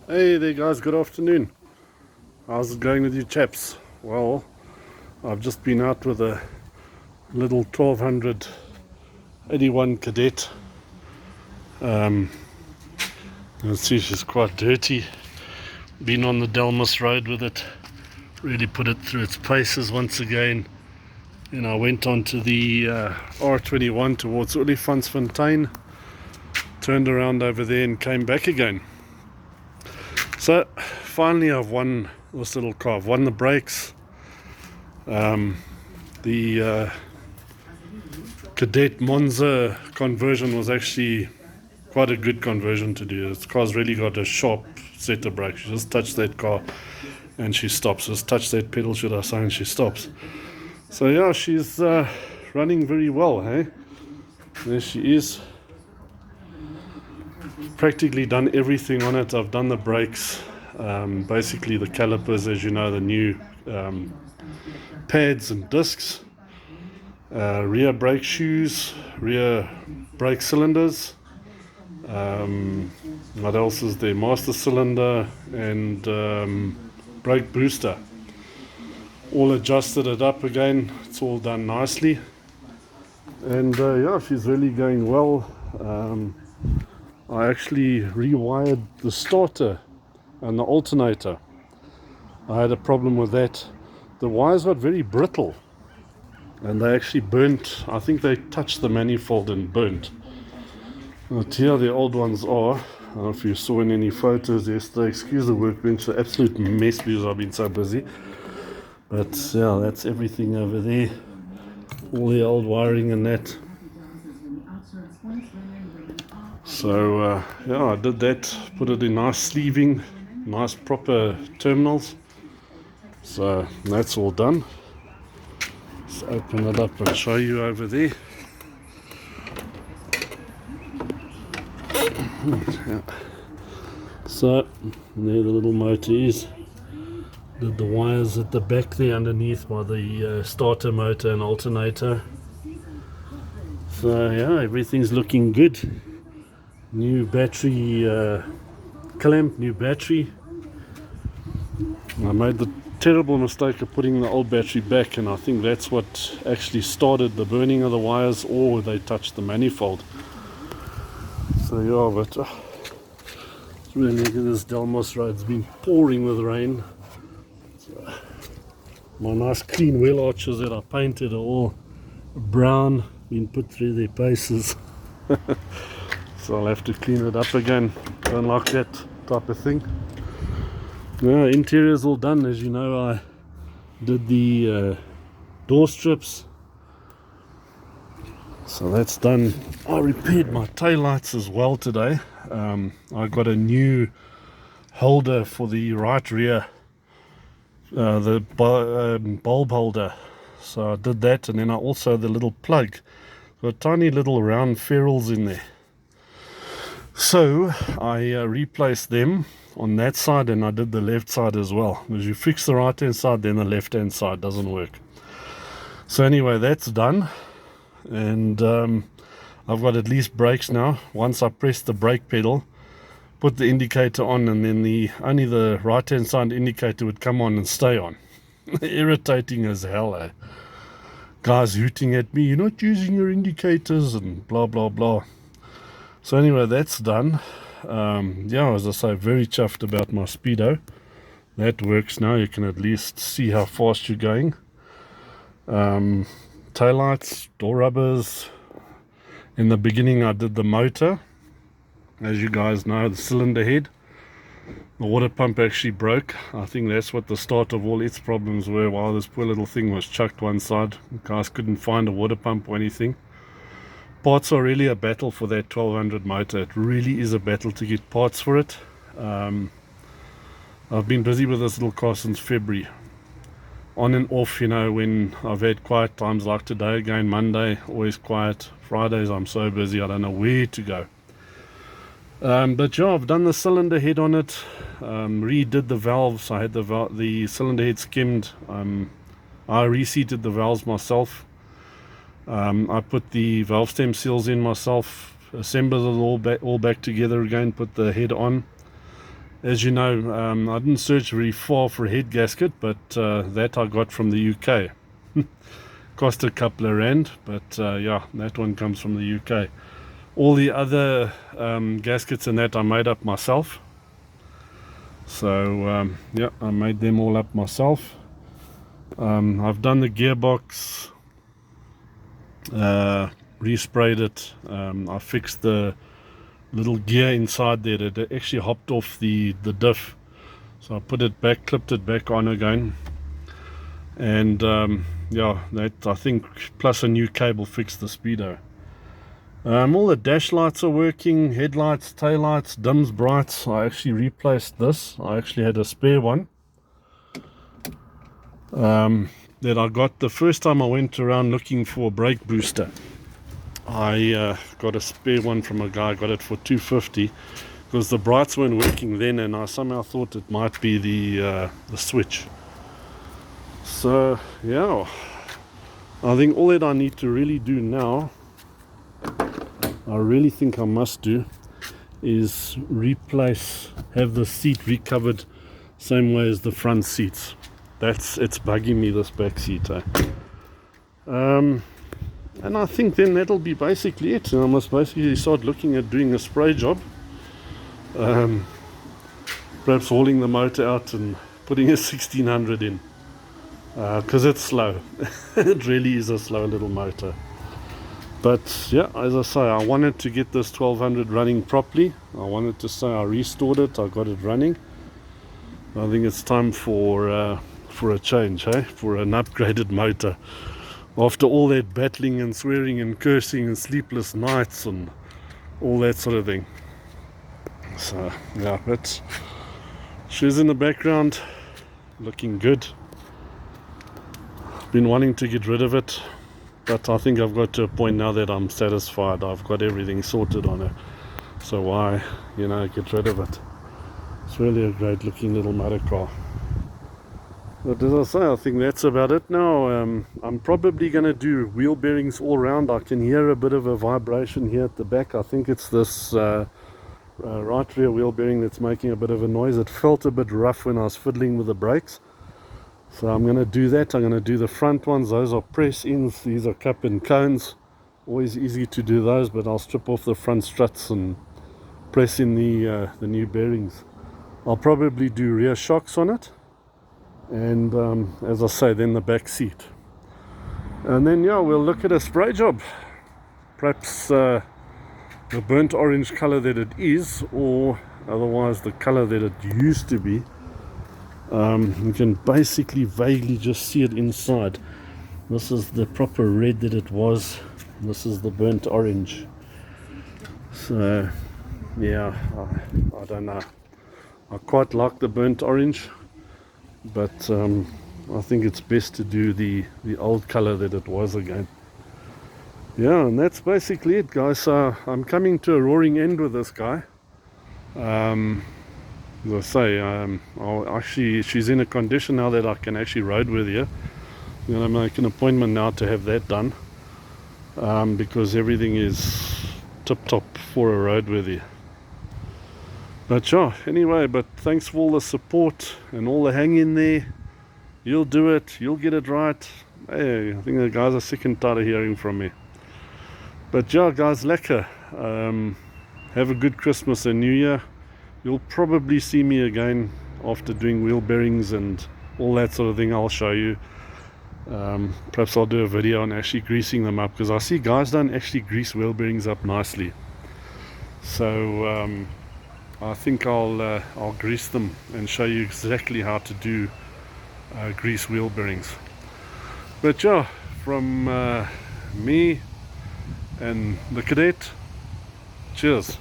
Hey there guys, good afternoon. How's it going with you chaps? Well, I've just been out with a little 1281 Kadett. You see she's quite dirty. Been on the Delmas road with it. Really put it through its paces once again. And I went on to the R21 towards Olifantsfontein. Turned around over there and came back again. So finally I've won this little car. I've won the brakes. The Kadett Monza conversion was actually quite a good conversion to do. This car's really got a sharp set of brakes. You just touch that car and she stops. Just touch that pedal, should I say, and she stops. So yeah, she's running very well, hey? There she is. Practically done everything on it. I've done the brakes, basically the calipers, as you know, the new pads and discs, rear brake shoes, rear brake cylinders, what else is there, master cylinder and brake booster. All adjusted it up again. It's all done nicely, and yeah, she's really going well. I actually rewired the starter and the alternator. I had a problem with that. The wires got very brittle and they actually burnt. I think they touched the manifold and burnt. But here the old ones are. I don't know if you saw in any photos yesterday. Excuse the workbench, the absolute mess because I've been so busy. But yeah, that's everything over there. All the old wiring and that. So yeah, I did that, put it in nice sleeving, nice proper terminals. So that's all done. Let's open it up and show you over there. Yeah. So there the little motor is. Did the wires at the back there underneath by the starter motor and alternator. So yeah, everything's looking good. New battery clamp, new battery. I made the terrible mistake of putting the old battery back, and I think that's what actually started the burning of the wires, or they touched the manifold. So yeah, but it's really, look at this Delmas road. It's been pouring with rain. So, my nice clean wheel arches that I painted are all brown, been put through their paces. So I'll have to clean it up again. Don't like that type of thing. Yeah, interior's all done. As you know, I did the door strips. So that's done. I repaired my taillights as well today. I got a new holder for the right rear, the bulb holder. So I did that, and then I also the little plug. Got tiny little round ferrules in there. So I replaced them on that side, and I did the left side as well. Because you fix the right hand side, then the left hand side doesn't work. So anyway, that's done, and I've got at least brakes now. Once I press the brake pedal, put the indicator on, and then only the right hand side indicator would come on and stay on. Irritating as hell, eh? Guys hooting at me, you're not using your indicators and blah blah blah. So anyway, that's done. Yeah, as I say, very chuffed about my speedo. That works now. You can at least see how fast you're going. Taillights, door rubbers. In the beginning I did the motor. As you guys know, the cylinder head. The water pump actually broke. I think that's what the start of all its problems were, while this poor little thing was chucked one side. Guys couldn't find a water pump or anything. Parts are really a battle for that 1200 motor. It really is a battle to get parts for it. I've been busy with this little car since February. On and off, you know, when I've had quiet times like today, again Monday, always quiet. Fridays I'm so busy I don't know where to go. But yeah, I've done the cylinder head on it, redid the valves. I had the cylinder head skimmed. I reseated the valves myself. I put the valve stem seals in myself, assembled it all back together again, put the head on, as you know, I didn't search very far for a head gasket, but that I got from the UK. Cost a couple of rand, but yeah, that one comes from the UK. All the other gaskets and that I made up myself. So yeah, I made them all up myself. I've done the gearbox, resprayed it. I fixed the little gear inside there that actually hopped off the diff. So I put it back, clipped it back on again. And yeah, that I think plus a new cable fixed the speedo. All the dash lights are working, headlights, tail lights, dims, brights. I actually replaced this. I actually had a spare one that I got the first time I went around looking for a brake booster. I got a spare one from a guy, got it for $2.50 because the brights weren't working then, and I somehow thought it might be the switch. So yeah, I think all that I need to really do now, I really think I must do, is have the seat recovered same way as the front seats. It's bugging me, this back seat. And I think then that'll be basically it. I must basically start looking at doing a spray job, perhaps hauling the motor out and putting a 1600 in, because it's slow. It really is a slow little motor. But yeah, as I say, I wanted to get this 1200 running properly. I wanted to say I restored it, I got it running. I think it's time for a change, hey? For an upgraded motor. After all that battling and swearing and cursing and sleepless nights and all that sort of thing. So yeah, but she's in the background, looking good. Been wanting to get rid of it, but I think I've got to a point now that I'm satisfied. I've got everything sorted on it, so why, get rid of it? It's really a great looking little motor car. But as I say, I think that's about it now. I'm probably going to do wheel bearings all around. I can hear a bit of a vibration here at the back. I think it's this right rear wheel bearing that's making a bit of a noise. It felt a bit rough when I was fiddling with the brakes. So I'm going to do that. I'm going to do the front ones. Those are press ins. These are cup and cones. Always easy to do those, but I'll strip off the front struts and press in the new bearings. I'll probably do rear shocks on it. And as I say, then the back seat. And then yeah, we'll look at a spray job. Perhaps the burnt orange color that it is, or otherwise the color that it used to be. You can basically vaguely just see it inside. This is the proper red that it was. This is the burnt orange. So yeah, I don't know. I quite like the burnt orange, but I think it's best to do the old color that it was again. Yeah, and that's basically it, guys. So I'm coming to a roaring end with this guy. As I say, she's in a condition now that I can actually road with you. I'm going to make an appointment now to have that done, because everything is tip top for a road with you. But yeah, anyway, but thanks for all the support and all the hang in there. You'll do it, you'll get it right. Hey, I think the guys are sick and tired of hearing from me. But yeah, guys, lekker. Have a good Christmas and New Year. You'll probably see me again after doing wheel bearings and all that sort of thing. I'll show you. Perhaps I'll do a video on actually greasing them up, because I see guys don't actually grease wheel bearings up nicely. So I think I'll grease them and show you exactly how to do grease wheel bearings. But yeah, from me and the Kadett, cheers.